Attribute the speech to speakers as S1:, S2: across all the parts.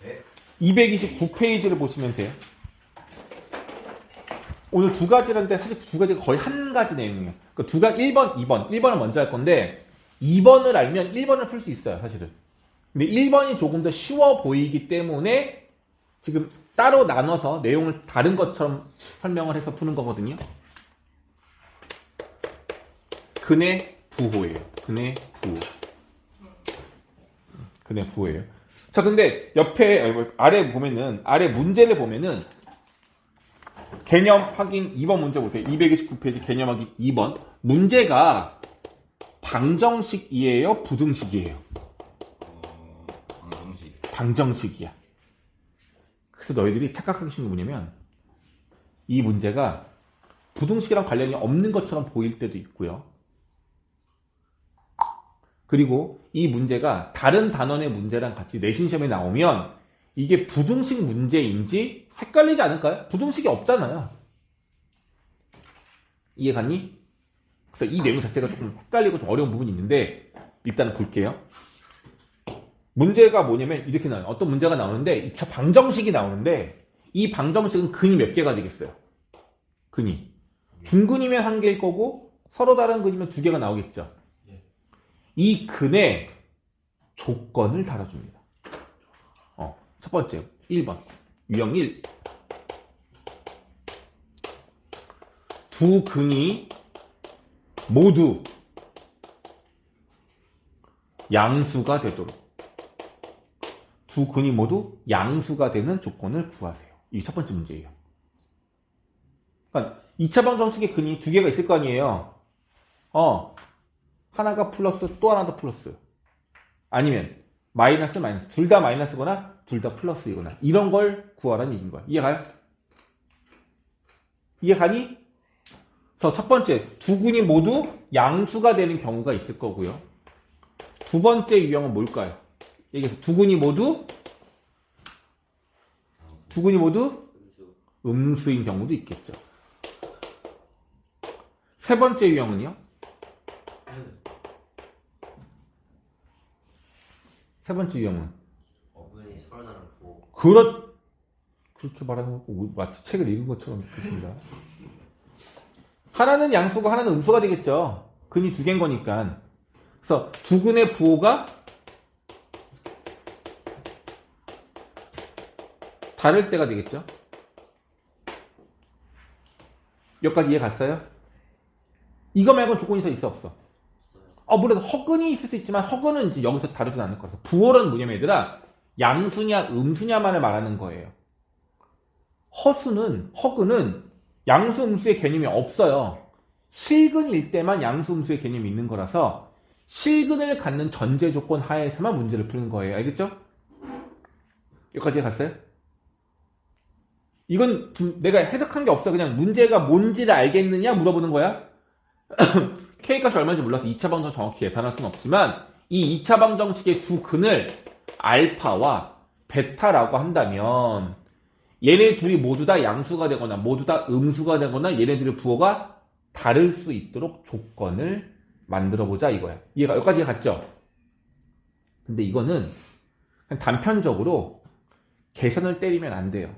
S1: 네.
S2: 229페이지를 보시면 돼요. 오늘 두 가지라는데 사실 두 가지가 거의 한 가지 내용이에요. 그러니까 두 가지 1번, 2번. 1번을 먼저 할 건데 2번을 알면 1번을 풀 수 있어요, 사실은. 근데 1번이 조금 더 쉬워 보이기 때문에 지금 따로 나눠서 내용을 다른 것처럼 설명을 해서 푸는 거거든요. 근의 부호예요. 근의 부호. 근의 부호예요. 자, 근데 옆에 아래 보면은 아래 문제를 보면은 개념 확인 2번 문제 보세요. 229페이지 개념 확인 2번. 문제가 방정식이에요? 부등식이에요?
S1: 방정식.
S2: 방정식이야. 그래서 너희들이 착각하기 쉬운 게 뭐냐면 이 문제가 부등식이랑 관련이 없는 것처럼 보일 때도 있고요. 그리고 이 문제가 다른 단원의 문제랑 같이 내신 시험에 나오면 이게 부등식 문제인지 헷갈리지 않을까요? 부등식이 없잖아요. 이해갔니? 그래서 이 내용 자체가 조금 헷갈리고 좀 어려운 부분이 있는데 일단은 볼게요. 문제가 뭐냐면 이렇게 나와요. 어떤 문제가 나오는데 방정식이 나오는데 이 방정식은 근이 몇 개가 되겠어요? 근이. 중근이면 한 개일 거고 서로 다른 근이면 두 개가 나오겠죠. 이 근에 조건을 달아줍니다. 첫 번째 1번 유형 1. 두 근이 모두 양수가 되도록 두 근이 모두 양수가 되는 조건을 구하세요. 이게 첫 번째 문제예요. 그러니까 2차 방정식의 근이 두 개가 있을 거 아니에요. 하나가 플러스 또 하나 더 플러스. 아니면 마이너스 마이너스. 둘 다 마이너스거나 둘 다 플러스이거나. 이런 걸 구하라는 얘기인 거야. 이해가요? 이해가니? 그래서 첫 번째, 두 근이 모두 양수가 되는 경우가 있을 거고요. 두 번째 유형은 뭘까요? 얘기해서 두 근이 모두 음수인 경우도 있겠죠. 세 번째 유형은요? 세 번째 유형은
S1: 어근이 서로 다른 부호.
S2: 그렇게 말하는 거 마치 책을 읽은 것처럼 느껴집니다. 하나는 양수고 하나는 음수가 되겠죠. 근이 두 개인 거니까. 그래서 두 근의 부호가 다를 때가 되겠죠. 여기까지 이해 갔어요? 이거 말고는 조건이 있어 없어? 물론 허근이 있을 수 있지만 허근은 이제 여기서 다루진 않을 거라서 부호는 뭐냐면 얘들아 양수냐 음수냐만을 말하는 거예요. 허근은 양수 음수의 개념이 없어요. 실근일 때만 양수 음수의 개념이 있는 거라서 실근을 갖는 전제 조건 하에서만 문제를 푸는 거예요. 알겠죠? 여기까지 갔어요? 이건 내가 해석한 게 없어. 그냥 문제가 뭔지를 알겠느냐 물어보는 거야. K값이 얼마인지 몰라서 2차 방정 정확히 계산할 수는 없지만 이 2차 방정식의 두 근을 알파와 베타라고 한다면 얘네 둘이 모두 다 양수가 되거나 모두 다 음수가 되거나 얘네들의 부호가 다를 수 있도록 조건을 만들어보자 이거야. 이해가 여기까지 갔죠? 근데 이거는 그냥 단편적으로 계산을 때리면 안 돼요.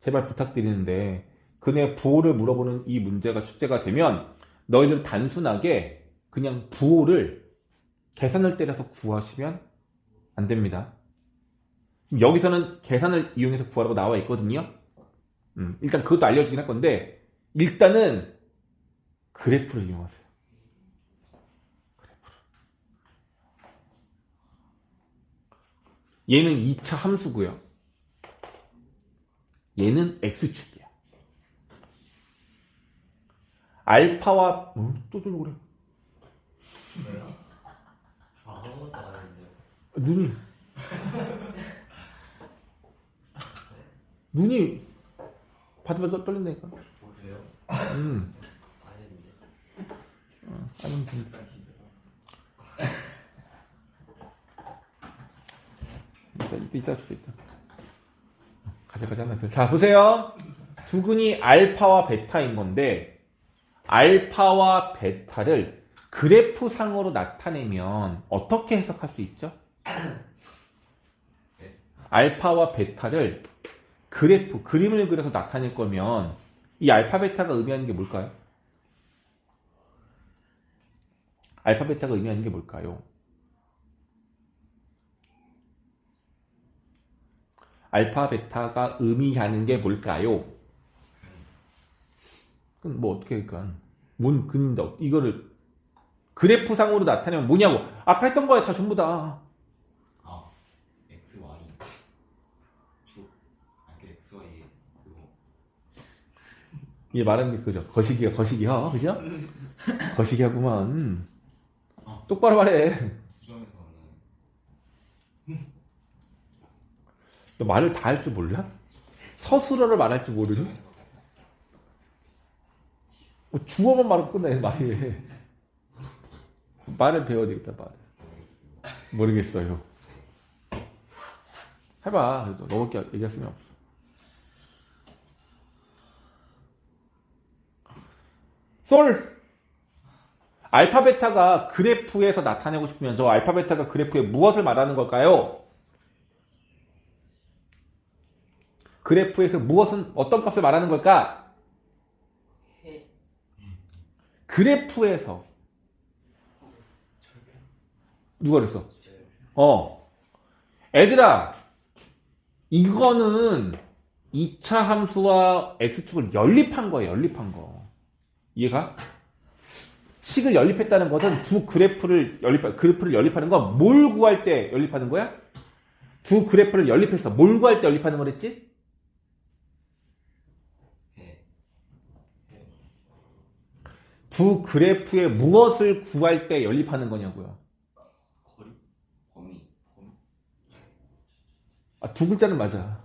S2: 제발 부탁드리는데 근의 부호를 물어보는 이 문제가 출제가 되면 너희들 단순하게 그냥 부호를 계산을 때려서 구하시면 안 됩니다. 여기서는 계산을 이용해서 구하라고 나와 있거든요. 일단 그것도 알려주긴 할 건데 일단은 그래프를 이용하세요. 얘는 2차 함수고요. 얘는 x축이야. 알파와 또 저러고 그래.
S1: 왜요? 아무것도 안 했는데.
S2: 눈이 바들바들 떨린다니까.
S1: 그래요?
S2: 음.
S1: 안 했는데.
S2: 아니면 된다. 이따 할 수도 있다. 가자 하면 자 보세요. 두 근이 알파와 베타인 건데 알파와 베타를 그래프상으로 나타내면 어떻게 해석할 수 있죠? 알파와 베타를 그래프, 그림을 그려서 나타낼 거면 이 알파, 베타가 의미하는 게 뭘까요? 알파, 베타가 의미하는 게 뭘까요? 알파, 베타가 의미하는 게 뭘까요? 그럼 뭐 어떻게 할까? 뭔 근인데 이거를 그래프상으로 나타내면 뭐냐고. 아까 했던 거야 다 전부 다.
S1: 아, X, Y. 그 X, Y 그거.
S2: 얘 말하는 게 그죠. 거시기야. 그죠? 거시기하구만. 똑바로 말해.
S1: 수정에서는
S2: 너 말을 다 할 줄 몰라? 서술어를 말할 줄 모르니? 뭐 주어만 말하고 끝내, 말이. 말을 배워야 되겠다, 말을. 모르겠어요. 해봐. 그래도 너무 얘기했으면 없어. 솔! 알파, 베타가 그래프에서 나타내고 싶으면 저 알파, 베타가 그래프에 무엇을 말하는 걸까요? 그래프에서 무엇은 어떤 값을 말하는 걸까? 그래프에서 누가 그랬어? 애들아 이거는 2차 함수와 x축을 연립한 거예요. 연립한 거. 이해가? 식을 연립했다는 것은 두 그래프를 연립하는 건 뭘 구할 때 연립하는 거야? 두 그래프를 연립해서 뭘 구할 때 연립하는 거랬지? 두 그래프의 무엇을 구할 때 연립하는 거냐고요.
S1: 거리? 범위?
S2: 아, 두 글자는 맞아.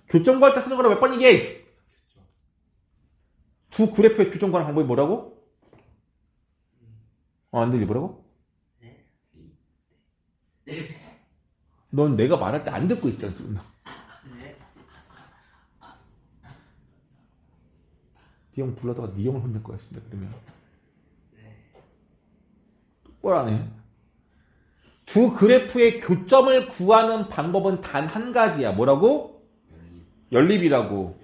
S2: 교점 구할 때 쓰는 거라 몇 번 얘기해? 두 그래프의 교점 구하는 방법이 뭐라고? 안 들리 뭐라고? 넌 내가 말할 때 안 듣고 있잖아 지금. 네 형 불러다가 네 형을 혼낼 거야 진짜 그러면. 똑바로 안 해. 두 그래프의 교점을 구하는 방법은 단 한 가지야. 뭐라고? 연립이라고.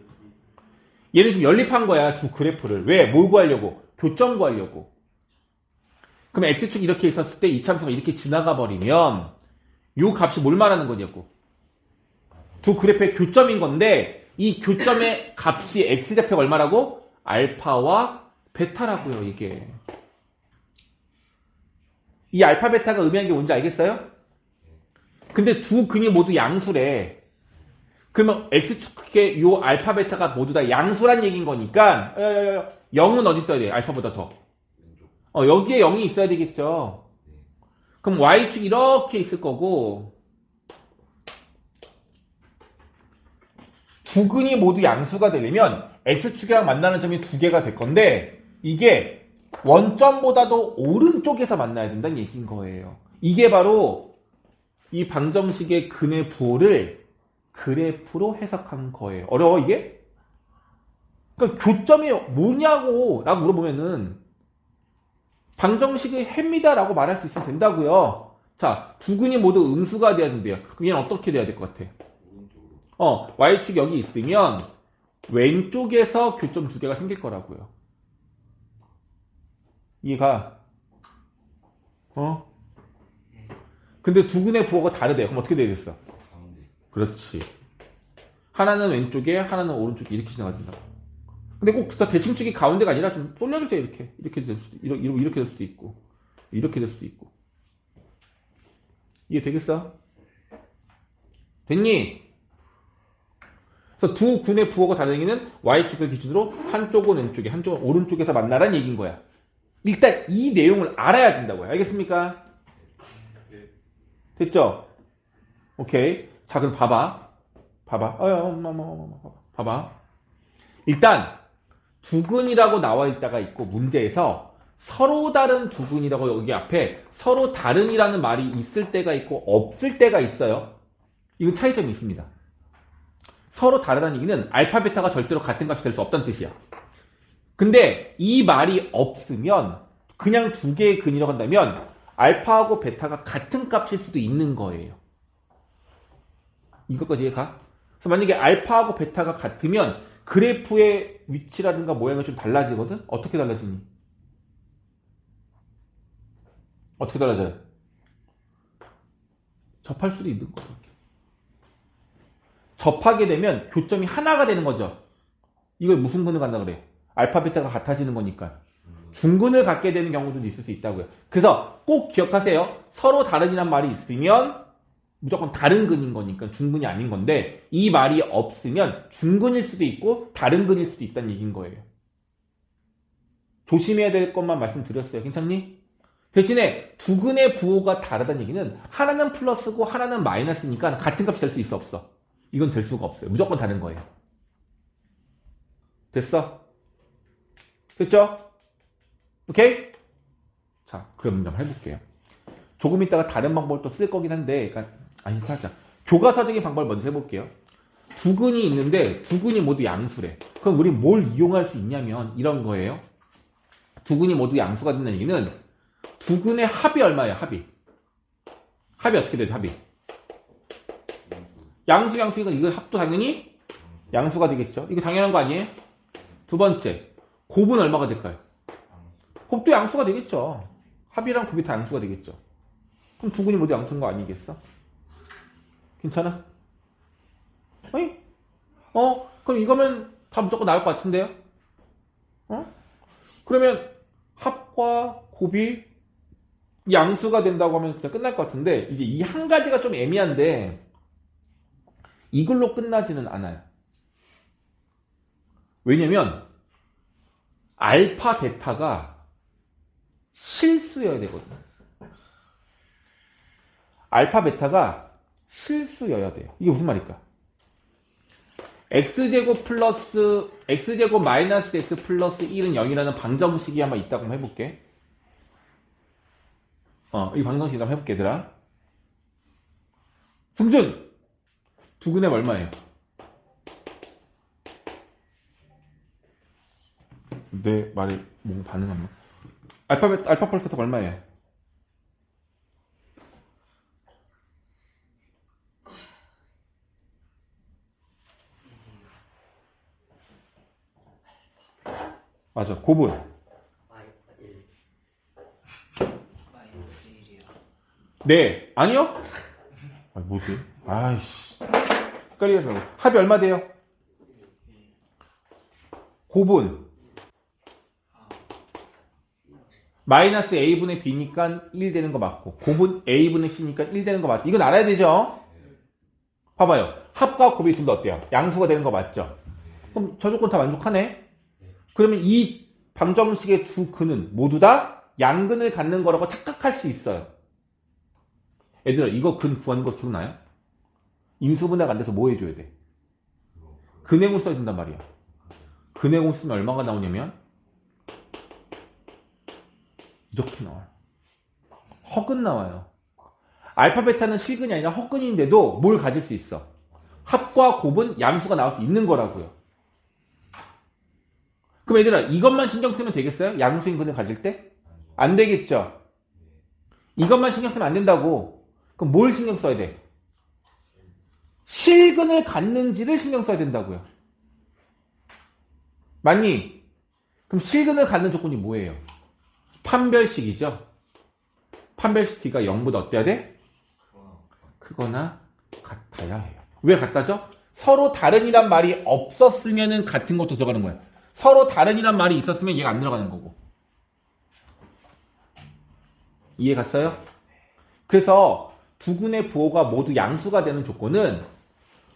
S2: 얘는 지금 연립한 거야 두 그래프를. 왜? 뭘 구하려고? 교점 구하려고. 그럼 x축이 이렇게 있었을 때 이참수가 이렇게 지나가 버리면 요 값이 뭘 말하는 거냐고. 두 그래프의 교점인 건데 이 교점의 값이 x좌표가 얼마라고? 알파와 베타라고요 이게. 이 알파 베타가 의미하는 게 뭔지 알겠어요? 근데 두 근이 모두 양수래. 그러면 x축의 요 알파 베타가 모두 다 양수란 얘기인 거니까 0은 어디 있어야 돼? 알파보다 더. 여기에 0이 있어야 되겠죠. 그럼 y축 이렇게 있을 거고 두 근이 모두 양수가 되려면 x축이랑 만나는 점이 두 개가 될 건데 이게 원점보다도 오른쪽에서 만나야 된다는 얘기인 거예요. 이게 바로 이 방정식의 근의 부호를 그래프로 해석한 거예요. 어려워 이게? 그러니까 교점이 뭐냐고 라고 물어보면은 방정식의 해입니다 라고 말할 수 있으면 된다고요. 자, 두 근이 모두 음수가 돼야 된대요. 그럼 얘는 어떻게 돼야 될 것 같아? y축이 여기 있으면 왼쪽에서 교점 두 개가 생길 거라고요. 이해가? 근데 두 근의 부호가 다르대요. 그럼 어떻게 되겠어? 그렇지. 하나는 왼쪽에 하나는 오른쪽에 이렇게 지나가 된다. 근데 꼭 대칭축이 가운데가 아니라 좀 돌려줄 때 이렇게 될 수도 이렇게 될 수도 있고 이렇게 될 수도 있고. 이해 되겠어? 됐니? 그래서 두 근의 부호가 다른 얘기는 y축을 기준으로 한쪽은 왼쪽에 한쪽은 오른쪽에서 만나라는 얘기인 거야. 일단 이 내용을 알아야 된다고요. 알겠습니까? 됐죠? 오케이. 자 그럼 봐봐. 봐봐. 일단 두근이라고 나와 있다가 있고 문제에서 서로 다른 두근이라고 여기 앞에 서로 다른이라는 말이 있을 때가 있고 없을 때가 있어요. 이건 차이점이 있습니다. 서로 다르다는 얘기는 알파 베타가 절대로 같은 값이 될 수 없다는 뜻이야. 근데 이 말이 없으면 그냥 두 개의 근이라고 한다면 알파하고 베타가 같은 값일 수도 있는 거예요. 이것까지 이해가? 그래서 만약에 알파하고 베타가 같으면 그래프의 위치라든가 모양이 좀 달라지거든? 어떻게 달라지니? 어떻게 달라져요? 접할 수도 있는 거죠. 접하게 되면 교점이 하나가 되는 거죠. 이걸 무슨 근을 갖나 그래? 알파, 베타가 같아지는 거니까. 중근을 갖게 되는 경우도 있을 수 있다고요. 그래서 꼭 기억하세요. 서로 다른이란 말이 있으면 무조건 다른 근인 거니까 중근이 아닌 건데 이 말이 없으면 중근일 수도 있고 다른 근일 수도 있다는 얘기인 거예요. 조심해야 될 것만 말씀드렸어요. 괜찮니? 대신에 두 근의 부호가 다르다는 얘기는 하나는 플러스고 하나는 마이너스니까 같은 값이 될 수 있어 없어? 이건 될 수가 없어요. 무조건 다른 거예요. 됐어? 됐죠? 오케이? 자, 그럼 문제 한번 해볼게요. 조금 있다가 다른 방법을 또 쓸 거긴 한데, 아니, 하자. 교과서적인 방법을 먼저 해볼게요. 두 근이 있는데, 두 근이 모두 양수래. 그럼 우리 뭘 이용할 수 있냐면, 이런 거예요. 두 근이 모두 양수가 된다는 얘기는, 두 근의 합이 얼마예요, 합이? 합이 어떻게 돼요, 합이? 양수니까 이거 합도 당연히 양수가 되겠죠. 이거 당연한 거 아니에요? 두 번째, 곱은 얼마가 될까요? 곱도 양수가 되겠죠. 합이랑 곱이 다 양수가 되겠죠. 그럼 두 근이 모두 양수인 거 아니겠어? 괜찮아? 어이? 그럼 이거면 다 무조건 나올 것 같은데요? 그러면 합과 곱이 양수가 된다고 하면 그냥 끝날 것 같은데 이제 이 한 가지가 좀 애매한데 이걸로 끝나지는 않아요. 왜냐면 알파, 베타가 실수여야 되거든요. 알파, 베타가 실수여야 돼요. 이게 무슨 말일까? x제곱 플러스 x제곱 마이너스 x 플러스 1은 0이라는 방정식이 아마 있다고 한번 해볼게. 이 방정식 한번 해볼게, 얘들아. 승준! 두 근의 얼마예요? 내 말에 뭔가 반응하나? 알파 플러스 베타가 얼마예요? 맞아, 곱은?
S3: 마이너스 1. 마이너스 1이요.
S2: 네, 아니요? 뭐지? 아이씨. 헷갈리지 말고. 합이 얼마 돼요? 곱은? 마이너스 a분의 b니까 1 되는 거 맞고 곱은 a분의 c니까 1 되는 거 맞죠? 이건 알아야 되죠? 봐봐요. 합과 곱이 둘 다 어때요? 양수가 되는 거 맞죠? 그럼 저 조건 다 만족하네? 그러면 이 방정식의 두 근은 모두 다 양근을 갖는 거라고 착각할 수 있어요. 얘들아, 이거 근 구하는 거 기억나요? 인수분해가 안 돼서 뭐 해줘야 돼? 근해공 써야 된단 말이야. 근해공 쓰면 얼마가 나오냐면 이렇게 나와요. 허근 나와요. 알파, 베타는 실근이 아니라 허근인데도 뭘 가질 수 있어? 합과 곱은 양수가 나올 수 있는 거라고요. 그럼 얘들아, 이것만 신경 쓰면 되겠어요? 양수인 근을 가질 때? 안 되겠죠? 이것만 신경 쓰면 안 된다고. 그럼 뭘 신경 써야 돼? 실근을 갖는지를 신경 써야 된다고요. 맞니? 그럼 실근을 갖는 조건이 뭐예요? 판별식이죠? 판별식 t가 0보다 어때야 돼? 크거나 같아야 해요. 왜 같다죠? 서로 다른이란 말이 없었으면 같은 것도 들어가는 거야. 서로 다른이란 말이 있었으면 얘가 안 들어가는 거고. 이해 갔어요? 그래서 두 근의 부호가 모두 양수가 되는 조건은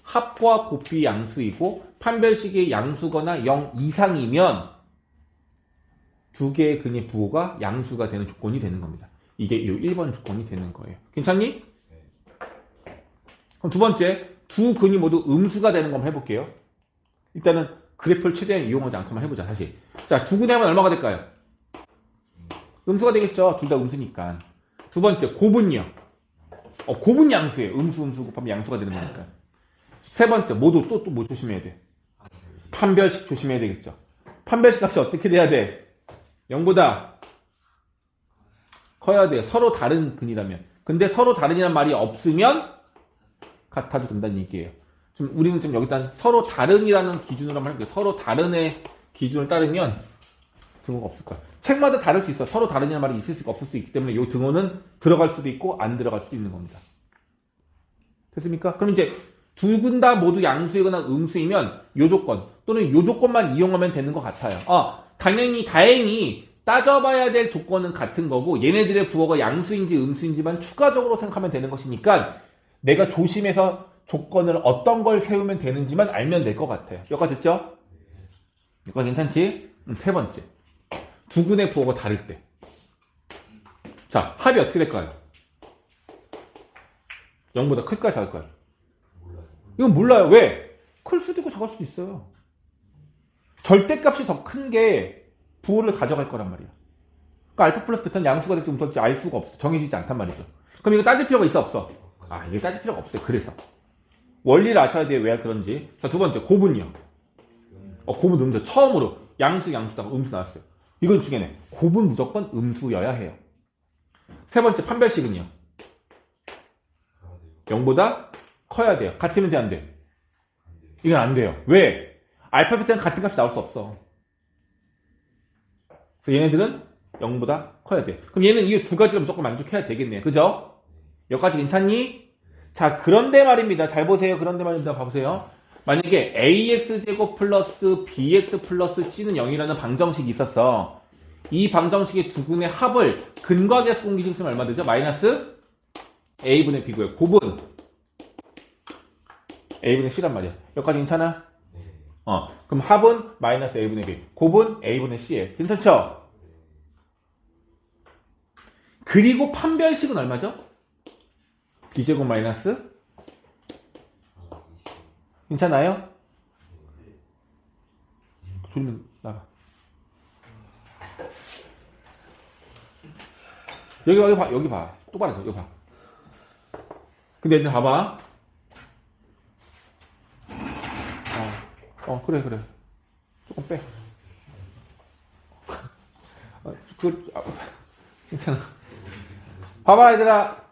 S2: 합과 곱이 양수이고 판별식이 양수거나 0 이상이면 두 개의 근의 부호가 양수가 되는 조건이 되는 겁니다. 이게 이 1번 조건이 되는 거예요. 괜찮니? 그럼 두 번째, 두 근이 모두 음수가 되는 거 한번 해볼게요. 일단은 그래프를 최대한 이용하지 않고만 해보자, 다시. 자, 두 근의 합은 얼마가 될까요? 음수가 되겠죠. 둘 다 음수니까. 두 번째, 곱은요. 곱은 양수예요. 음수 곱하면 양수가 되는 거니까. 세 번째, 모두 또 뭐 조심해야 돼? 판별식 조심해야 되겠죠. 판별식 값이 어떻게 돼야 돼? 0보다 커야 돼요. 서로 다른 근이라면. 근데 서로 다른이란 말이 없으면 같아도 된다는 얘기예요. 우리는 지금 여기다 서로 다른이라는 기준으로 한번 해볼게요. 서로 다른의 기준을 따르면 등호가 없을 거야. 책마다 다를 수 있어. 서로 다른이라는 말이 있을 수가 없을 수 있기 때문에 이 등호는 들어갈 수도 있고 안 들어갈 수도 있는 겁니다. 됐습니까? 그럼 이제 두 군 다 모두 양수이거나 음수이면 요 조건 또는 요 조건만 이용하면 되는 것 같아요. 다행히 따져봐야 될 조건은 같은 거고 얘네들의 부호가 양수인지 음수인지만 추가적으로 생각하면 되는 것이니까 내가 조심해서 조건을 어떤 걸 세우면 되는지만 알면 될 것 같아요. 여기까지 됐죠? 여기까지 괜찮지? 세 번째. 두 군의 부호가 다를 때. 자, 합이 어떻게 될까요? 0보다 클까요? 작을까요? 이건 몰라요. 왜? 클 수도 있고 작을 수도 있어요. 절대값이 더 큰 게 부호를 가져갈 거란 말이야. 그러니까 알파 플러스 베타는 양수가 될지 음수가 될지 알 수가 없어. 정해지지 않단 말이죠. 그럼 이거 따질 필요가 있어 없어? 이게 따질 필요가 없어요. 그래서 원리를 아셔야 돼요. 왜 그런지. 자, 두 번째 고분이요. 고분 음수. 처음으로 양수다가 음수 나왔어요. 이건 중요해. 고분 무조건 음수여야 해요. 세 번째 판별식은요. 0보다 커야 돼요. 같으면 돼, 안 돼? 이건 안 돼요. 왜? 알파 베타는 같은 값이 나올 수 없어. 그래서 얘네들은 0보다 커야 돼. 그럼 얘는 이 두 가지를 무조건 만족해야 되겠네요. 그죠? 여기까지 괜찮니? 자, 그런데 말입니다. 잘 보세요. 그런데 말입니다. 봐보세요. 만약에 ax제곱 플러스 bx 플러스 c는 0이라는 방정식이 있었어. 이 방정식의 두 군의 합을 근과계수 공식이 쓰면 얼마 되죠? 마이너스 a분의 b고요. 곱은 a분의 c란 말이야. 여기까지 괜찮아? 그럼 합은 마이너스 a분의 b, 곱은 a분의 c에 괜찮죠? 그리고 판별식은 얼마죠? b제곱 마이너스 괜찮아요? 졸리면 나가. 여기 봐. 똑바로 여기 봐. 근데 얘들 봐봐. 그래. 조금 빼. 괜찮아. 봐봐, 얘들아.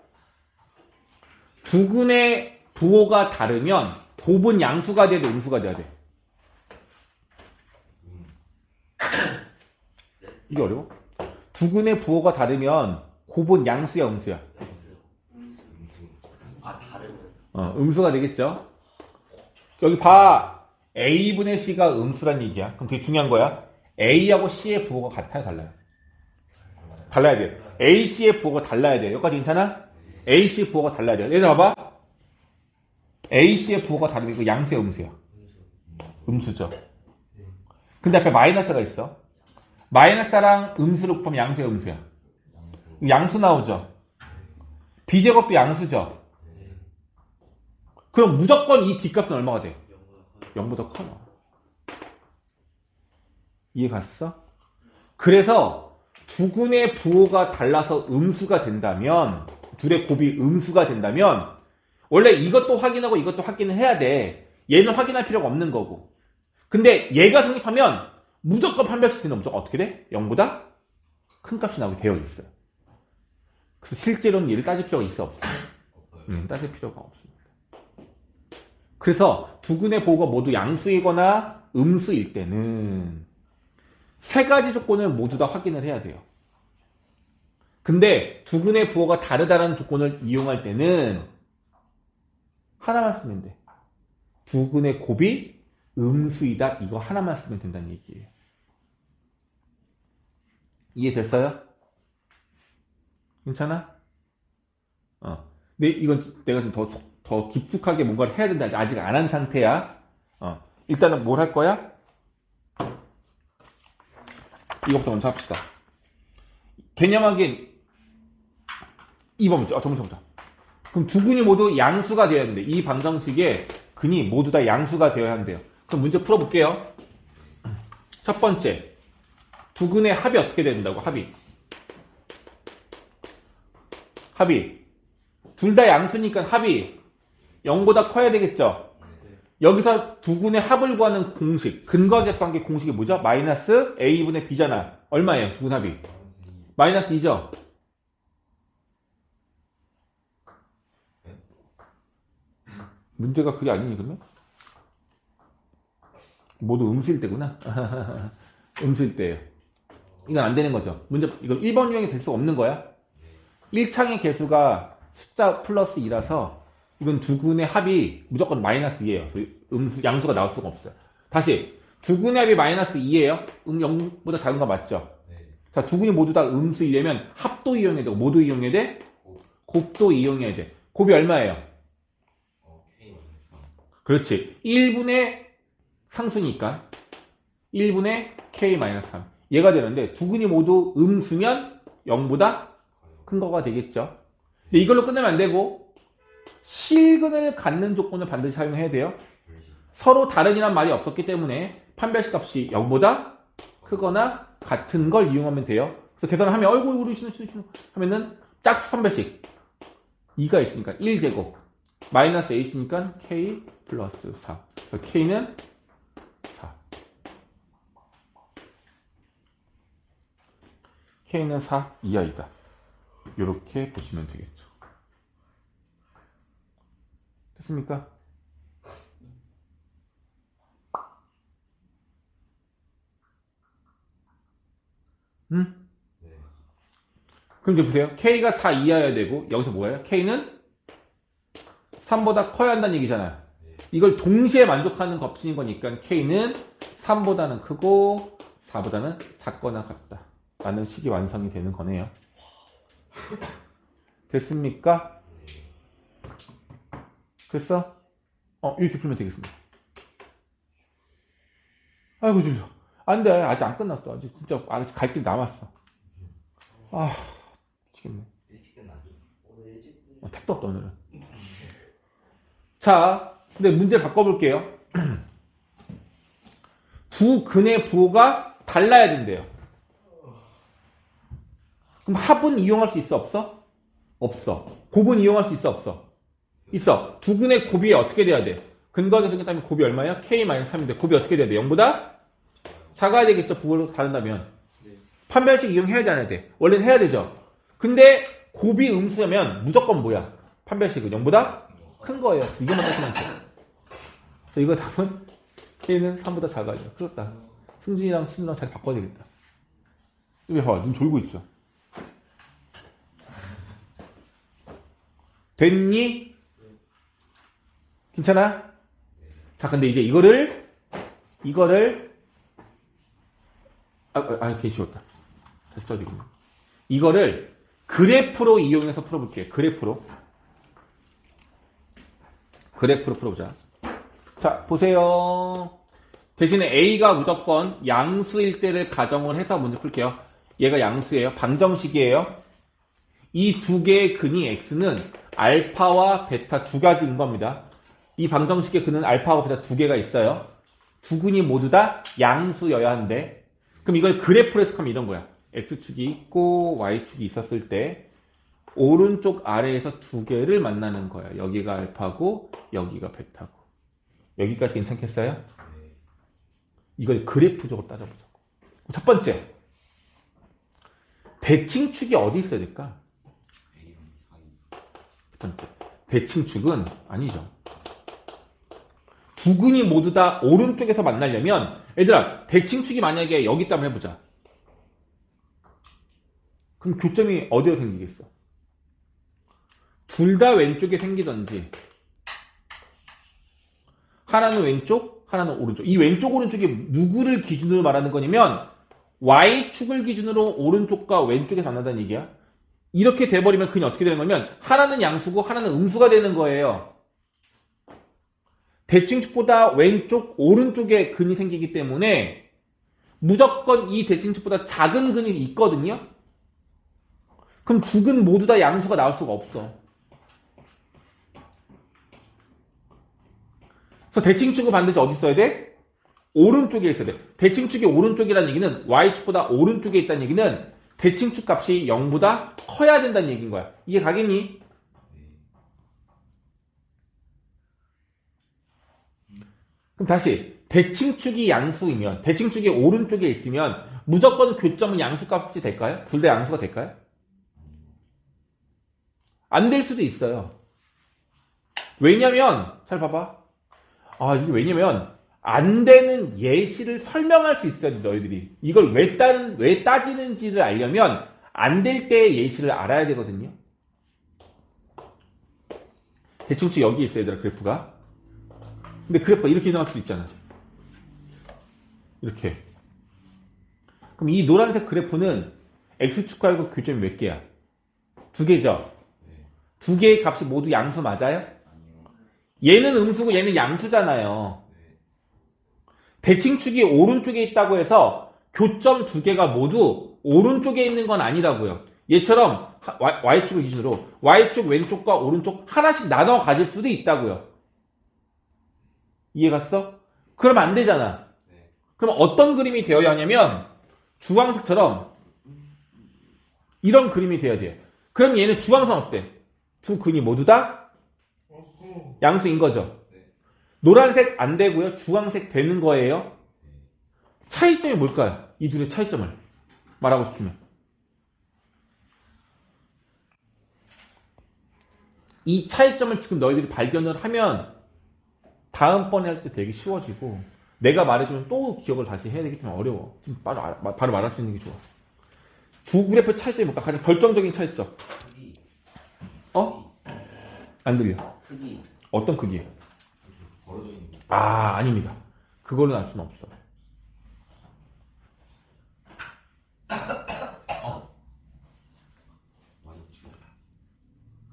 S2: 두 군의 부호가 다르면 곱은 양수가 돼야 돼, 음수가 돼야 돼? 이게 어려워? 두 군의 부호가 다르면 곱은 양수야, 음수야?
S3: 다르면.
S2: 음수가 되겠죠? 여기 봐. A분의 C가 음수란 얘기야. 그럼 되게 중요한 거야. A하고 C의 부호가 같아요, 달라요? 달라야 돼요. A, C의 부호가 달라야 돼요. 여기까지 괜찮아? A, C 부호가 달라야 돼요. 얘들 봐봐. A, C의 부호가 다르면 이거 양수야, 음수야? 음수죠. 근데 앞에 마이너스가 있어. 마이너스랑 음수를 곱하면 양수야, 음수야? 양수 나오죠. B제곱도 양수죠. 그럼 무조건 이 뒷값은 얼마가 돼? 0보다 커요. 이해 갔어? 그래서 두 군의 부호가 달라서 음수가 된다면, 둘의 곱이 음수가 된다면 원래 이것도 확인하고 이것도 확인을 해야 돼. 얘는 확인할 필요가 없는 거고. 근데 얘가 성립하면 무조건 판별식은 무조건 어떻게 돼? 0보다 큰 값이 나오게 되어 있어요. 그래서 실제로는 얘를 따질 필요가 있어 없어? 따질 필요가 없습니다. 그래서 두 군의 부호가 모두 양수이거나 음수일 때는 세 가지 조건을 모두 다 확인을 해야 돼요. 근데 두 군의 부호가 다르다는 조건을 이용할 때는 하나만 쓰면 돼. 두 군의 곱이 음수이다. 이거 하나만 쓰면 된다는 얘기예요. 이해됐어요? 괜찮아? 근데 이건 내가 좀 더 깊숙하게 뭔가를 해야 된다. 아직 안 한 상태야. 일단은 뭘 할 거야? 이것부터 먼저 합시다. 개념 확인 2번 문제. 전문서 보자. 그럼 두 근이 모두 양수가 되어야 하는데 이 방정식에 근이 모두 다 양수가 되어야 한대요. 그럼 문제 풀어볼게요. 첫 번째, 두 근의 합이 어떻게 된다고? 합이 둘 다 양수니까 합이 0보다 커야 되겠죠? 여기서 두 근의 합을 구하는 공식, 근과계수 관계 공식이 뭐죠? 마이너스 a분의 b잖아. 얼마예요? 두 근 합이? 마이너스 2죠? 문제가 그게 아니니 그러면? 모두 음수일 때구나. 음수일 때예요. 이건 안 되는 거죠. 문제 이건 1번 유형이 될 수 없는 거야. 1창의 개수가 숫자 플러스 2라서 이건 두 근의 합이 무조건 마이너스 2예요. 음수, 양수가 나올 수가 없어요. 다시 두 근의 합이 마이너스 2예요. 0보다 작은 거 맞죠?
S1: 네.
S2: 자, 두 근이 모두 다 음수 이려면 합도 이용해야 되고 모두 이용해야 돼? 곱도 이용해야 돼. 곱이 얼마예요?
S1: K 마이너스 3.
S2: 그렇지. 1분의 상수니까 1분의 K-3 얘가 되는데 두 근이 모두 음수면 0보다 큰 거가 되겠죠. 근데 이걸로 끝내면 안 되고 실근을 갖는 조건을 반드시 사용해야 돼요. 서로 다른이란 말이 없었기 때문에 판별식 값이 0보다 크거나 같은 걸 이용하면 돼요. 그래서 계산을 하면 어이구 우리 신우 하면은 짝수 판별식 2가 있으니까 1제곱 마이너스 H니까 K 플러스 4 그래서 K는 4 K는 4 이하이다. 이렇게 보시면 되겠죠. 됐습니까?
S1: 네.
S2: 그럼 이제 보세요. K가 4 이하여야 되고 여기서 뭐예요? K는 3보다 커야 한다는 얘기잖아요.
S1: 네.
S2: 이걸 동시에 만족하는 값인 거니까 K는 3보다는 크고 4보다는 작거나 같다 라는 식이 완성이 되는 거네요. 됐습니까? 그래서 이렇게 풀면 되겠습니다. 아이고 진짜 안돼 아직 안 끝났어. 아직 진짜 아직 갈 길 남았어. 아 미치겠네.
S1: 일찍 끝나죠.
S3: 오늘 일찍
S2: 택도 없다 오늘은. 자 근데 문제를 바꿔볼게요. 두 근의 부호가 달라야 된대요. 그럼 합은 이용할 수 있어 없어? 없어. 곱은 이용할 수 있어 없어? 있어. 두 근의 곱이 어떻게 돼야 돼? 근거가 생겼다면 곱이 얼마야? K-3인데 곱이 어떻게 돼야 돼? 0보다 작아야 되겠죠. 부호로 다른다면.
S1: 네.
S2: 판별식 이용해야 돼 안 해야 돼? 원래는 해야 되죠. 근데 곱이 음수면 무조건 뭐야? 판별식은 0보다 큰 거예요. 이것만 따지면 돼. 그래서 이거 답은 K는 3보다 작아요. 그렇다. 승진이랑 수진이랑 잘 바꿔야 되겠다. 이거 봐봐. 눈 졸고 있어. 됐니? 괜찮아? 자, 근데 이제 이거를 괜히 지웠다. 다시 써야겠네. 이거를 그래프로 이용해서 풀어볼게요. 그래프로 풀어보자. 자, 보세요. 대신에 A가 무조건 양수일 때를 가정을 해서 문제 풀게요. 얘가 양수예요. 방정식이에요. 이 두 개의 근이 X는 알파와 베타 두 가지인 겁니다. 이 방정식의 근은 알파와 베타 두 개가 있어요. 두 근이 모두 다 양수여야 한대. 그럼 이걸 그래프로 해석하면 이런 거야. X축이 있고 Y축이 있었을 때 오른쪽 아래에서 두 개를 만나는 거야. 여기가 알파고 여기가 베타고. 여기까지 괜찮겠어요?
S1: 네.
S2: 이걸 그래프적으로 따져보자고. 첫 번째, 대칭축이 어디 있어야 될까?
S1: A랑 사이.
S2: 첫 번째, 대칭축은 아니죠. 두 근이 모두 다 오른쪽에서 만나려면 얘들아, 대칭축이 만약에 여기 있다면 해보자. 그럼 교점이 어디로 생기겠어? 둘 다 왼쪽에 생기던지 하나는 왼쪽, 하나는 오른쪽. 이 왼쪽, 오른쪽이 누구를 기준으로 말하는 거냐면 Y축을 기준으로 오른쪽과 왼쪽에서 만난다는 얘기야. 이렇게 돼버리면 근이 어떻게 되는 거냐면 하나는 양수고 하나는 음수가 되는 거예요. 대칭축보다 왼쪽, 오른쪽에 근이 생기기 때문에 무조건 이 대칭축보다 작은 근이 있거든요. 그럼 두 근 모두 다 양수가 나올 수가 없어. 그래서 대칭축은 반드시 어디 있어야 돼? 오른쪽에 있어야 돼. 대칭축이 오른쪽이라는 얘기는 Y축보다 오른쪽에 있다는 얘기는 대칭축 값이 0보다 커야 된다는 얘기인 거야. 이해 가겠니? 그럼 다시 대칭축이 양수이면 대칭축이 오른쪽에 있으면 무조건 교점은 양수값이 될까요? 둘 다 양수가 될까요? 안 될 수도 있어요. 왜냐면 잘 봐봐. 아, 이게 왜냐면 안 되는 예시를 설명할 수 있어야 돼, 너희들이. 이걸 왜 따지는지를 알려면 안 될 때의 예시를 알아야 되거든요. 대충치 여기 있어, 얘들아, 그래프가. 근데 그래프가 이렇게 이동할 수 있잖아. 이렇게. 그럼 이 노란색 그래프는 x축하고 교점이 몇 개야? 두 개죠?
S1: 네.
S2: 두 개의 값이 모두 양수 맞아요?
S1: 아니요.
S2: 얘는 음수고 얘는 양수잖아요.
S1: 네.
S2: 대칭축이 오른쪽에 있다고 해서 교점 두 개가 모두 오른쪽에 있는 건 아니라고요. 얘처럼 Y축을 기준으로 Y축 왼쪽과 오른쪽 하나씩 나눠 가질 수도 있다고요. 이해 갔어? 그러면 안 되잖아.
S1: 네.
S2: 그럼 어떤 그림이 되어야 하냐면 주황색처럼 이런 그림이 돼야 돼요. 그럼 얘는 주황색 어때? 두 근이 모두 다 양수인 거죠.
S1: 네.
S2: 노란색 안 되고요. 주황색 되는 거예요.
S1: 네.
S2: 차이점이 뭘까요? 이 둘의 차이점을 말하고 싶으면. 이 차이점을 지금 너희들이 발견을 하면 다음번에 할 때 되게 쉬워지고 내가 말해주면 또 기억을 다시 해야 되기 때문에 어려워. 지금 바로 말할 수 있는 게 좋아. 두 그래프 차이점이 뭘까? 가장 결정적인 차이점.
S1: 크기.
S2: 어? 안 들려.
S1: 크기.
S2: 어떤 크기?
S1: 벌어져 있는.
S2: 아, 아닙니다. 그걸로 알 수는 없어.
S1: Y축.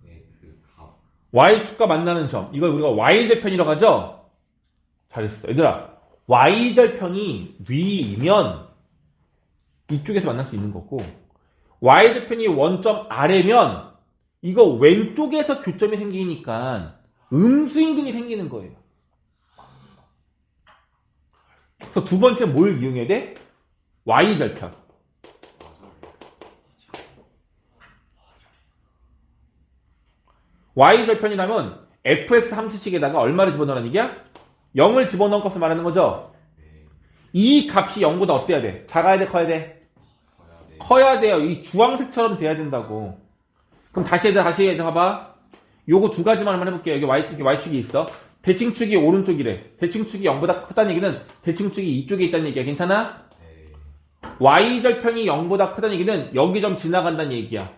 S1: 네, 그 값.
S2: Y축과 만나는 점. 이걸 우리가 Y절편이라고 하죠? 잘했어. 얘들아, Y절편이 위이면 이쪽에서 만날 수 있는 거고 Y절편이 원점 아래면 이거 왼쪽에서 교점이 생기니까 음수인근이 생기는 거예요. 그래서 두 번째 뭘 이용해야 돼? Y절편. Y절편이라면 fx 함수식에다가 얼마를 집어넣으라는 얘기야? 0을 집어넣은 것을 말하는 거죠.
S1: 네.
S2: 이 값이 0보다 어때야 돼? 작아야 돼? 커야 돼?
S1: 커야 돼.
S2: 커야 돼요. 이 주황색처럼 돼야 된다고. 그럼 다시 봐봐. 요거 두 가지만 한번 해볼게요. 여기 Y축이 있어. 대칭축이 오른쪽이래. 대칭축이 0보다 크다는 얘기는 대칭축이 이쪽에 있다는 얘기야. 괜찮아?
S1: 네.
S2: Y절편이 0보다 크다는 얘기는 여기 점 지나간다는 얘기야.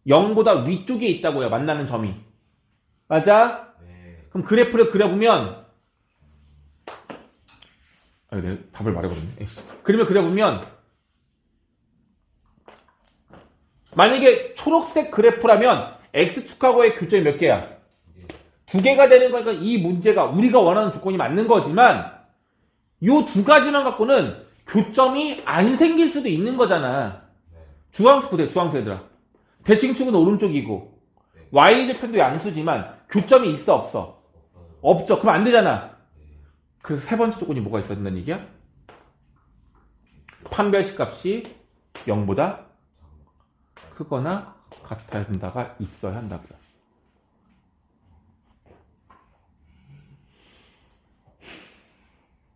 S2: 0보다 위쪽에 있다고요. 만나는 점이. 맞아?
S1: 네.
S2: 그럼 그래프를 그려보면 내가 답을 말해버렸네. 그림을 그려보면 만약에 초록색 그래프라면 X축하고의 교점이 몇 개야?
S1: 네.
S2: 두 개가 되는 거니까 이 문제가 우리가 원하는 조건이 맞는 거지만 요 두 가지만 갖고는 교점이 안 생길 수도 있는 거잖아.
S1: 네.
S2: 주황색 보세요. 주황색 얘들아. 대칭축은 오른쪽이고
S1: 네.
S2: Y절편도 양수지만 교점이 있어 없어?
S1: 없어요.
S2: 없죠. 그럼 안 되잖아.
S1: 네.
S2: 그래서 세 번째 조건이 뭐가 있어야 된다는 얘기야? 판별식 값이 0보다 크거나 같아야 된다가 있어야 한다고요.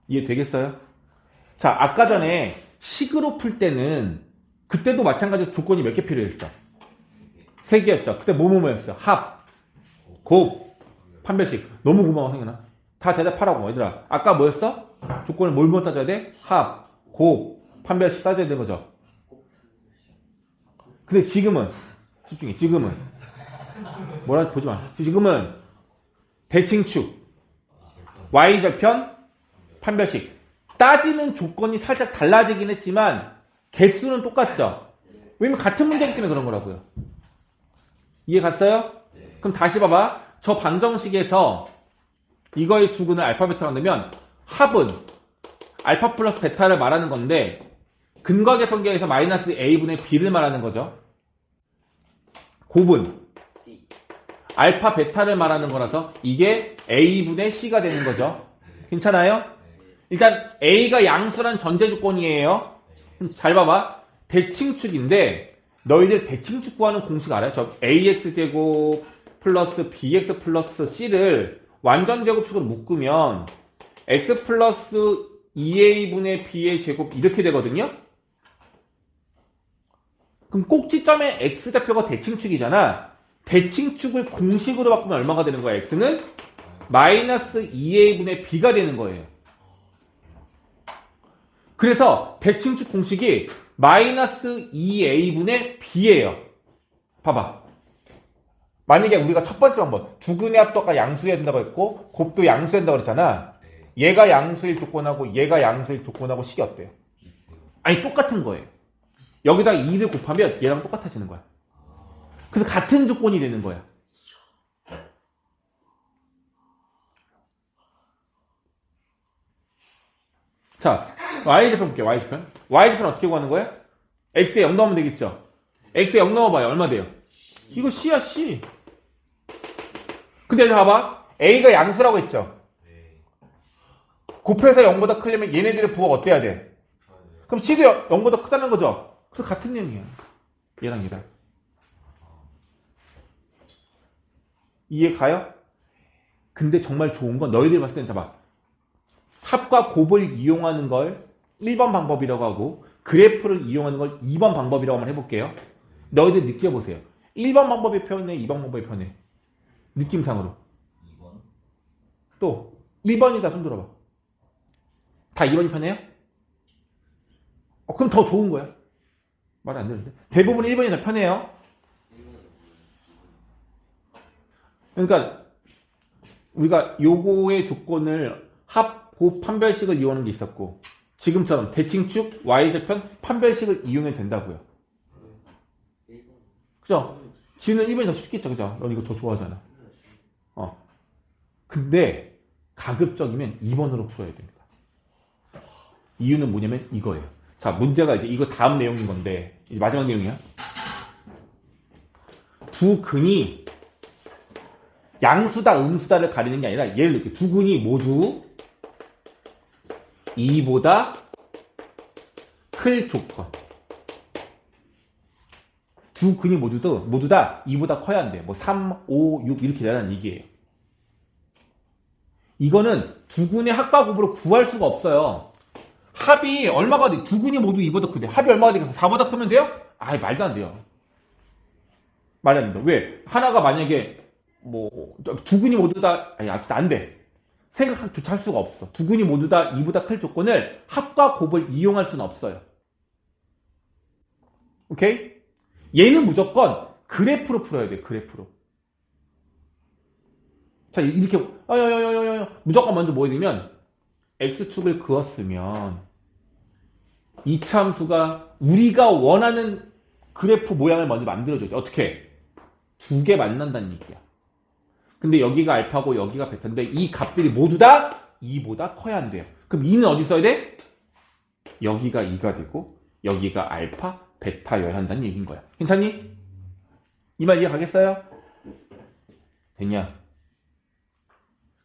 S2: 이해되겠어요? 자, 아까 전에 식으로 풀 때는 그때도 마찬가지로 조건이 몇 개 필요했어? 세 개였죠. 그때 뭐였어? 합, 곱, 판별식. 너무 고마워, 성현아. 다 대답하라고, 얘들아. 아까 뭐였어? 조건을 뭘 따져야 돼? 합, 곱, 판별식 따져야 되는 거죠. 근데 지금은, 집중해, 지금은. 뭐라 보지 마. 지금은 대칭축, Y절편, 판별식. 따지는 조건이 살짝 달라지긴 했지만 개수는 똑같죠. 왜냐면 같은 문제이기 때문에 그런 거라고요. 이해 갔어요?
S1: 네.
S2: 그럼 다시 봐봐. 저 방정식에서 이거의 두 근을 알파 베타로 한다면 합은 알파 플러스 베타를 말하는 건데 근각의 성격에서 마이너스 a분의 b를 말하는 거죠. 곱은 알파 베타를 말하는 거라서 이게 a분의 c가 되는 거죠. 괜찮아요? 일단 a가 양수란 전제 조건이에요. 잘 봐봐. 대칭축인데 너희들 대칭축 구하는 공식 알아요? 저 ax제곱 플러스 bx 플러스 c를 완전 제곱식으로 묶으면 x 플러스 2a분의 b의 제곱 이렇게 되거든요. 그럼 꼭지점의 x좌표가 대칭축이잖아. 대칭축을 공식으로 바꾸면 얼마가 되는 거야? x는 마이너스 2a분의 b가 되는 거예요. 그래서 대칭축 공식이 마이너스 2a분의 b예요. 봐봐. 만약에 우리가 첫 번째 방법 두근의 합도가 양수해야 된다고 했고 곱도 양수해야 된다고 그랬잖아.
S1: 네.
S2: 얘가 양수일 조건하고 얘가 양수일 조건하고 식이 어때요?
S1: 비슷해요.
S2: 아니 똑같은 거예요. 여기다 2를 곱하면 얘랑 똑같아지는 거야. 그래서 같은 조건이 되는 거야. 자, y좌표 볼게요. y좌표. y좌표는 어떻게 구하는 거야? x에 0 넣으면 되겠죠. x에 0 넣어봐요. 얼마 돼요? 이거 c야 c. 근데 봐봐. a가 양수라고 했죠.
S1: 네.
S2: 곱해서 0보다 크려면 얘네들의 부호가 어때야 돼?
S1: 좋아요.
S2: 그럼 c도 0보다 크다는 거죠. 그래서 같은 내용이야. 얘랑 얘랑. 이해 가요? 근데 정말 좋은 건 너희들 봤을 때는 봐봐. 합과 곱을 이용하는 걸 1번 방법이라고 하고 그래프를 이용하는 걸 2번 방법이라고 한번 해볼게요. 너희들 느껴보세요. 1번 방법이 편해? 2번 방법이 편해? 느낌상으로.
S1: 2번.
S2: 또 1번이다 손 들어봐. 다 2번이 편해요? 그럼 더 좋은 거야. 말이 안 되는데. 대부분 1번이 더 편해요. 그러니까 우리가 요거의 조건을 합, 곱, 판별식을 이용하는 게 있었고 지금처럼 대칭축, y좌편, 판별식을 이용해도 된다고요. 그죠? 지는 1번이 더 쉽겠죠. 그죠? 넌 이거 더 좋아하잖아. 근데 가급적이면 2번으로 풀어야 됩니다. 이유는 뭐냐면 이거예요. 자, 문제가 이제 이거 다음 내용인 건데 이제 마지막 내용이야. 두 근이 양수다 음수다를 가리는 게 아니라 예를 들게 두 근이 모두 2보다 클 조건. 두 근이 모두 다 2보다 커야 한대. 뭐 3, 5, 6 이렇게 되라는 얘기예요. 이거는 두 근의 합과 곱으로 구할 수가 없어요. 합이 얼마가 돼? 두 근이 모두 2보다 크대. 합이 얼마가 되겠어? 4보다 크면 돼요? 아이 말도 안 돼요. 말이 안 된다. 왜? 하나가 만약에 뭐 두 근이 모두 다 아니 안 돼. 생각조차 할 수가 없어. 두 근이 모두 다 2보다 클 조건을 합과 곱을 이용할 수는 없어요. 오케이? 얘는 무조건 그래프로 풀어야 돼. 그래프로. 자 이렇게 무조건 먼저 뭐 해야 되면 x축을 그었으면 이차함수가 우리가 원하는 그래프 모양을 먼저 만들어줘야 돼. 어떻게? 두 개 만난다는 얘기야. 근데 여기가 알파고 여기가 베타인데 이 값들이 모두 다 2보다 커야 한대요. 그럼 2는 어디 써야 돼? 여기가 2가 되고 여기가 알파, 베타여야 한다는 얘기인 거야. 괜찮니? 이 말 이해 가겠어요? 됐냐?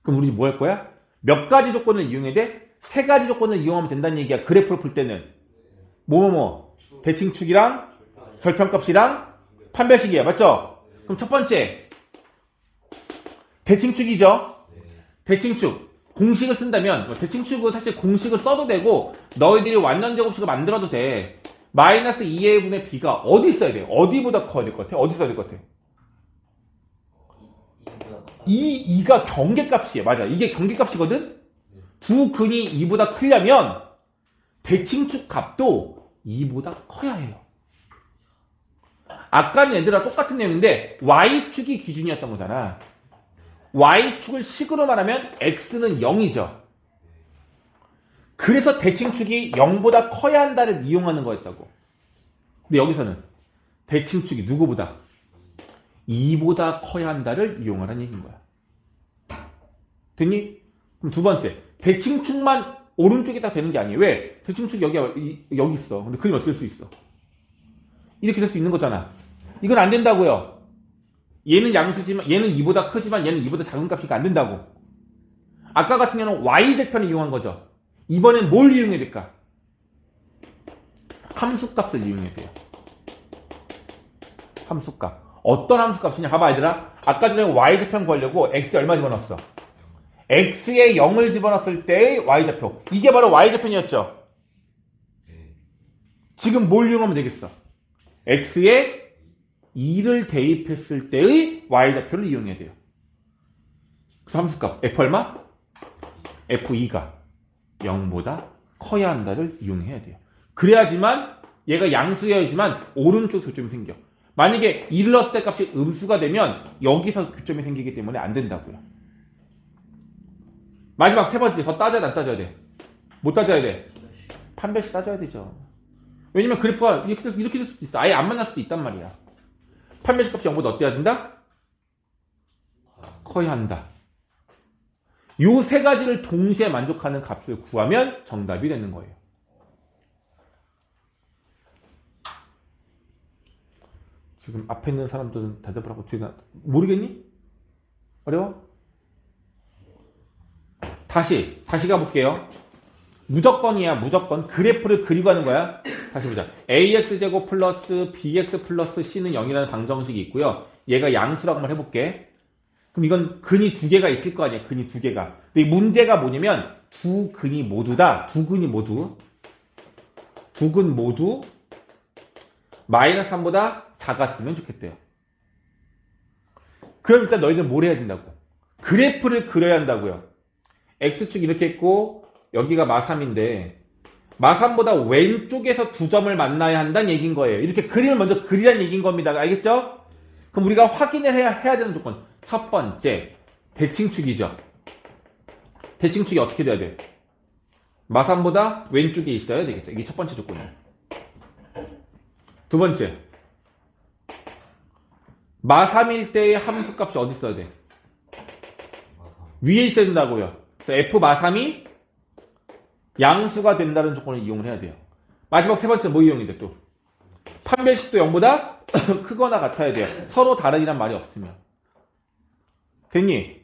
S2: 그럼 우리 뭐 할 거야? 몇 가지 조건을 이용해야 돼? 세 가지 조건을 이용하면 된다는 얘기야. 그래프를 풀 때는 대칭축이랑 절편값이랑 판별식이야. 맞죠? 그럼 첫 번째 대칭축이죠. 대칭축 공식을 쓴다면 대칭축은 사실 공식을 써도 되고 너희들이 완전 제곱식을 만들어도 돼. 마이너스 2a분의 b가 어디 있어야 돼? 어디보다 커야 될 것 같아? 어디 써야 될 것 같아? 2가 경계값이에요. 맞아. 이게 경계값이거든? 두 근이 2보다 크려면 대칭축 값도 2보다 커야 해요. 아까는 얘들아 똑같은 내용인데 y축이 기준이었던 거잖아. y축을 식으로 말하면 x는 0이죠. 그래서 대칭축이 0보다 커야 한다를 이용하는 거였다고. 근데 여기서는 대칭축이 누구보다 2보다 커야 한다를 이용하라는 얘기인 거야. 됐니? 그럼 두 번째, 대칭축만 오른쪽에 딱 되는 게 아니에요. 왜? 대칭축이 여기 있어. 근데 그림 어떻게 될 수 있어? 이렇게 될 수 있는 거잖아. 이건 안 된다고요. 얘는 양수지만 얘는 2보다 크지만 얘는 2보다 작은 값이니까 안 된다고. 아까 같은 경우는 y좌편을 이용한 거죠. 이번엔 뭘 이용해야 될까? 함수값을 이용해야 돼요. 함수값. 어떤 함수값이냐? 봐봐 얘들아. 아까 전에 y좌편 구하려고 x에 얼마 집어넣었어? x에 0을 집어넣었을 때의 y좌표. 이게 바로 y좌편이었죠. 지금 뭘 이용하면 되겠어? x에 2를 대입했을 때의 y좌표를 이용해야 돼요. 그래서 함수값 f 얼마? f2가 0보다 커야 한다를 이용해야 돼요. 그래야지만 얘가 양수여야지만 오른쪽 교점이 생겨. 만약에 2를 넣었을 때 값이 음수가 되면 여기서 교점이 생기기 때문에 안 된다고요. 마지막 세 번째, 더 따져야 돼, 안 따져야 돼? 못 따져야 돼? 판별식 따져야 되죠. 왜냐면 그래프가 이렇게 될 수도 있어. 아예 안 만날 수도 있단 말이야. 판별식 값이 0보다 어때야 된다? 커야 한다. 요 세 가지를 동시에 만족하는 값을 구하면 정답이 되는 거예요. 지금 앞에 있는 사람들은 대답을 하고 뒤에 모르겠니? 어려워? 다시 가볼게요. 무조건이야, 무조건. 그래프를 그리고 하는 거야. 다시 보자. ax제곱 플러스 bx 플러스 c는 0이라는 방정식이 있고요. 얘가 양수라고 한번 해볼게. 그럼 이건 근이 두 개가 있을 거 아니야, 근이 두 개가. 근데 이 문제가 뭐냐면 두 근이 모두 마이너스 3보다 작았으면 좋겠대요. 그럼 일단 너희들 뭘 해야 된다고? 그래프를 그려야 한다고요. x축 이렇게 있고 여기가 마3인데 마3보다 왼쪽에서 두 점을 만나야 한다는 얘기인 거예요. 이렇게 그림을 먼저 그리라는 얘기인 겁니다. 알겠죠? 그럼 우리가 확인을 해야 되는 조건. 첫 번째, 대칭축이죠. 대칭축이 어떻게 돼야 돼? 마3보다 왼쪽에 있어야 되겠죠. 이게 첫 번째 조건이에요. 두 번째, 마3일 때의 함수값이 어디 있어야 돼? 위에 있어야 된다고요. 그래서 f 마3이 양수가 된다는 조건을 이용을 해야 돼요. 마지막 세 번째 뭐 이용이 돼 또? 판별식도 0보다 크거나 같아야 돼요. 서로 다르이란 말이 없으면. 됐니?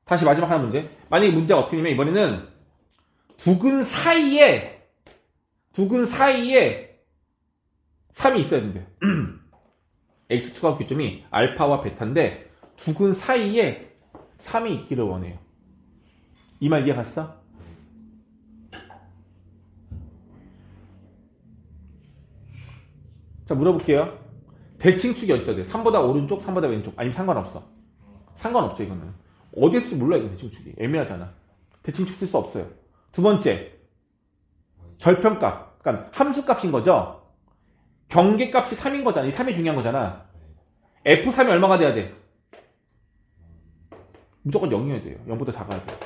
S2: 다시 마지막 하나 문제. 만약에 문제가 어떻게 되냐면 이번에는 두 근 사이에 3이 있어야 된대요. x축하고 교점이 알파와 베타인데 두 근 사이에 3이 있기를 원해요. 이 말 이해갔어? 자, 물어볼게요. 대칭축이 어디 있어야 돼? 3보다 오른쪽, 3보다 왼쪽. 아니면 상관없어. 상관없죠, 이거는. 어디에 쓸지 몰라, 이거 대칭축이. 애매하잖아. 대칭축 쓸 수 없어요. 두 번째, 절편값. 그러니까 함수값인 거죠. 경계값이 3인 거잖아. 이 3이 중요한 거잖아. F3이 얼마가 돼야 돼? 무조건 0이어야 돼요. 0보다 작아야 돼.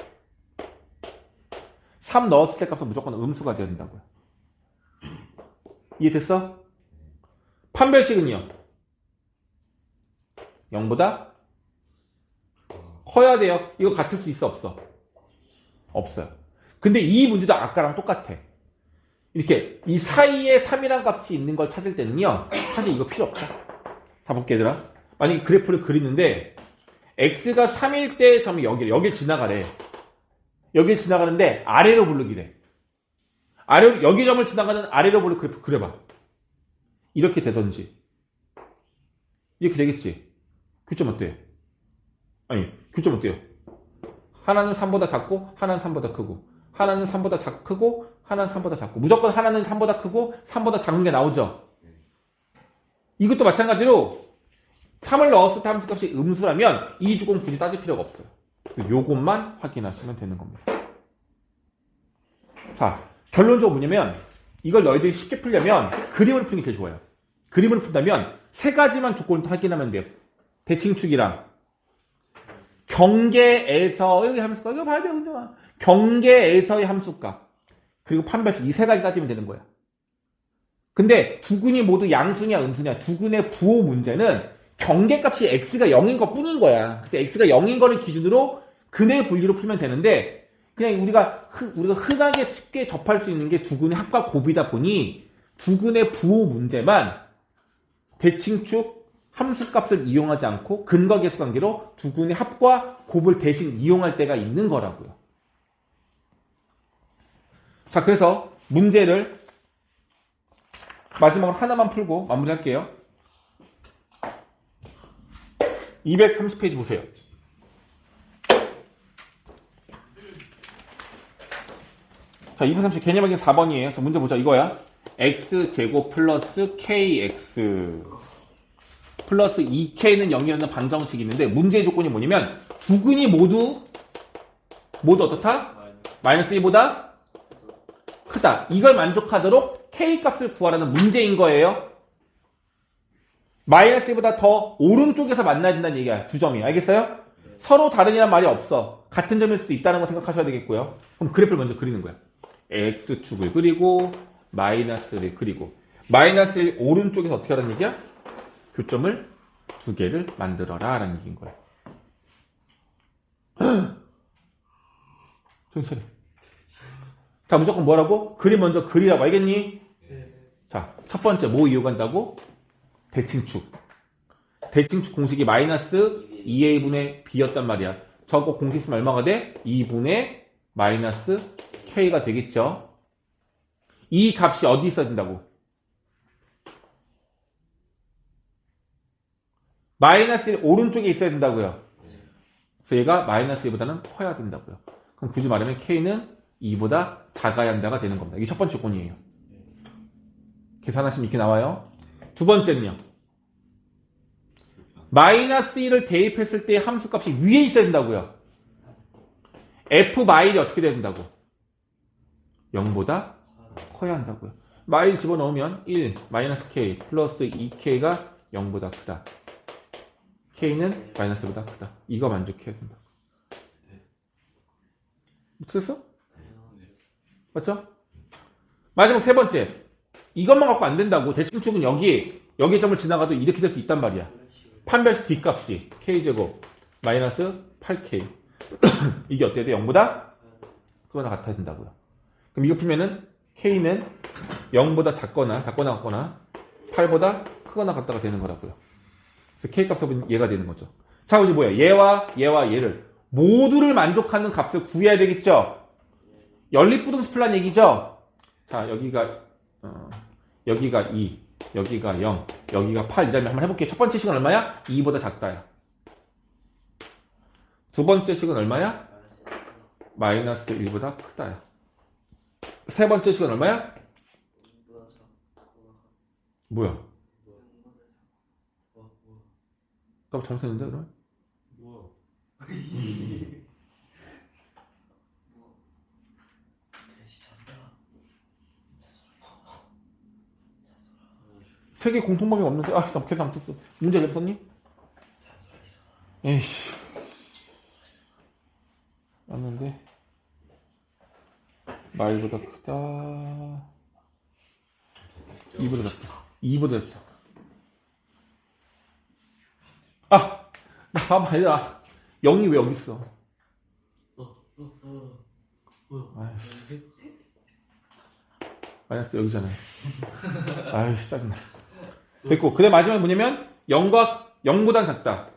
S2: 3 넣었을 때 값은 무조건 음수가 돼야 된다고요. 이해됐어? 판별식은요? 0보다 커야 돼요. 이거 같을 수 있어, 없어? 없어요. 근데 이 문제도 아까랑 똑같아. 이렇게 이 사이에 3이란 값이 있는 걸 찾을 때는요, 사실 이거 필요 없다. 자, 볼게 얘들아. 만약에 그래프를 그리는데 x가 3일 때 점이 여길 지나가래. 여길 지나가는데 아래로 부르기래. 여기 점을 지나가는 아래로 부르 그래프 그려봐. 이렇게 되던지 이렇게 되겠지. 교점 어때요? 아니, 교점 어때요? 하나는 3보다 작고 하나는 3보다 크고 하나는 3보다 크고 하나는 3보다 작고 무조건 하나는 3보다 크고 3보다 작은 게 나오죠. 이것도 마찬가지로 3을 넣었을 때 함수값이 음수라면 이 조건 굳이 따질 필요가 없어요. 요것만 확인하시면 되는 겁니다. 자, 결론적으로 뭐냐면 이걸 너희들이 쉽게 풀려면 그림을 푸는 게 제일 좋아요. 그림을 푼다면 세 가지만 조건을 확인하면 돼요. 대칭축이랑 경계에서의 함수값, 이거 봐야 돼요. 경계에서의 함수값 그리고 판별식 이 세 가지 따지면 되는 거야. 근데 두 근이 모두 양수냐 음수냐 두 근의 부호 문제는 경계값이 x가 0인 것 뿐인 거야. 그래서 x가 0인 거를 기준으로 근의 분리로 풀면 되는데 그냥 우리가 흔하게 쉽게 접할 수 있는 게 두 근의 합과 곱이다 보니 두 근의 부호 문제만 대칭축 함수값을 이용하지 않고 근과 계수 관계로 두 근의 합과 곱을 대신 이용할 때가 있는 거라고요. 자, 그래서 문제를 마지막으로 하나만 풀고 마무리할게요. 230페이지 보세요. 자, 230 개념 확인 4번이에요. 자, 문제 보자. 이거야. x제곱 플러스 kx 플러스 2k는 0이라는 방정식이 있는데 문제의 조건이 뭐냐면 두 근이 모두 어떻다? 마이너스 1보다 크다. 이걸 만족하도록 k 값을 구하라는 문제인 거예요. 마이너스 1보다 더 오른쪽에서 만나야 된다는 얘기야. 두 점이. 알겠어요? 서로 다른이란 말이 없어. 같은 점일 수도 있다는 거 생각하셔야 되겠고요. 그럼 그래프를 먼저 그리는 거야. x축을 그리고 마이너스를 그리고 마이너스 1 오른쪽에서 어떻게 하라는 얘기야? 교점을 두 개를 만들어라 라는 얘기인 거야. 정신 차려. 자, 무조건 뭐라고? 그림 먼저 그리라고. 알겠니? 자, 첫 번째 뭐 이용한다고? 대칭축. 대칭축 공식이 마이너스 2a분의 b였단 말이야. 저거 공식 쓰면 얼마가 돼? 2분의 마이너스 k가 되겠죠. 이 값이 어디 있어야 된다고? 마이너스 1 오른쪽에 있어야 된다고요. 그래서 얘가 마이너스 1보다는 커야 된다고요. 그럼 굳이 말하면 k는 2보다 작아야 한다가 되는 겁니다. 이게 첫 번째 조건이에요. 계산하시면 이렇게 나와요. 두 번째는요. 마이너스 1을 대입했을 때 함수값이 위에 있어야 된다고요. f 마일이 어떻게 돼야 된다고? 0보다 커야 한다고요. 마일 집어넣으면 1 마이너스 k 플러스 2k가 0보다 크다. k는 마이너스보다 크다. 이거 만족해야 된다. 됐어? 맞죠? 마지막 세 번째. 이것만 갖고 안 된다고. 대칭축은 여기에 점을 지나가도 이렇게 될 수 있단 말이야. 판별식 뒷값이 k제곱 마이너스 8k 이게 어때야 돼? 0보다 크거나 같아야 된다고요. 그럼 이거 풀면은 k는 0보다 작거나 같거나 8보다 크거나 같다가 되는 거라고요. 그래서 k 값은 얘가 되는 거죠. 자, 이제 뭐야? 얘와 얘를 모두를 만족하는 값을 구해야 되겠죠? 연립부등식풀란 얘기죠? 자, 여기가 2, 여기가 0, 여기가 8 이라면 한번 해볼게요. 첫 번째 식은 얼마야? 2보다 작다야. 두 번째 식은 얼마야? 마이너스 1보다 크다야. 세 번째 식은 얼마야? 뭐야? 나 잘못했는데 그러면?
S1: 뭐야?
S2: 세개 공통방이 없는데 나 계산 안 떴어. 문제 냈었니? 에이씨 맞는데 마일보다 크다 2보다 작다 2보다 작다 나 봐봐 얘들아 0이 왜 여기 있어 아이씨 마이너스 여기잖아 아이씨 짜증나 됐고 그 다음 마지막에 뭐냐면 0보단 작다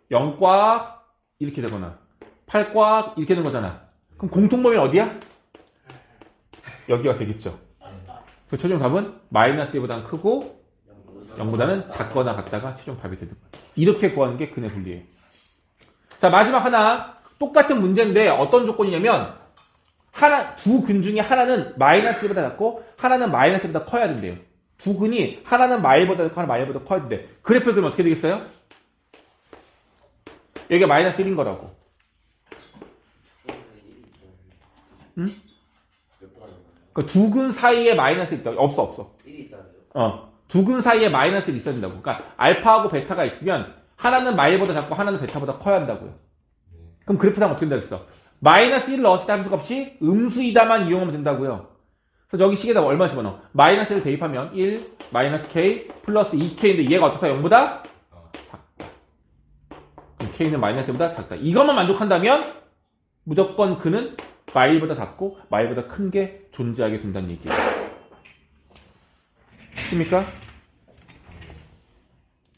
S2: 0꽉 이렇게 되거나 8꽉 이렇게 되는 거잖아. 그럼 공통범위 어디야? 여기가 되겠죠. 그래서 최종 답은 마이너스 1보다는 크고 0보다는 작거나 같다가 최종 답이 되는 거야. 이렇게 구하는 게 근의 분리예요. 자, 마지막 하나 똑같은 문제인데 어떤 조건이냐면 두 근 중에 하나는 마이너스 1보다 작고 하나는 마이너스 1보다 커야 된대요. 두 근이 하나는 마일보다 작고 하나는 마일보다 커야 된대. 그래프를 그리면 어떻게 되겠어요? 여기가 마이너스 1인 거라고. 응? 그 두 근 사이에 마이너스 있다. 없어.
S3: 1이 있다고요?
S2: 두 근 사이에 마이너스 1이 있어야 된다고. 그러니까 알파하고 베타가 있으면 하나는 마일보다 작고 하나는 베타보다 커야 한다고요. 그럼 그래프상 어떻게 된다 그랬어? 마이너스 1을 넣었을 때 함수 값이 음수이다만 이용하면 된다고요. 그래서 여기 식에다가 얼마 집어넣어? 마이너스 1을 대입하면 1 마이너스 k 플러스 2k인데 얘가 어떻다? 0보다 작다. 그럼 k는 마이너스 1보다 작다. 이것만 만족한다면 무조건 그는 마일보다 작고 마일보다 큰 게 존재하게 된다는 얘기예요. 쉽습니까?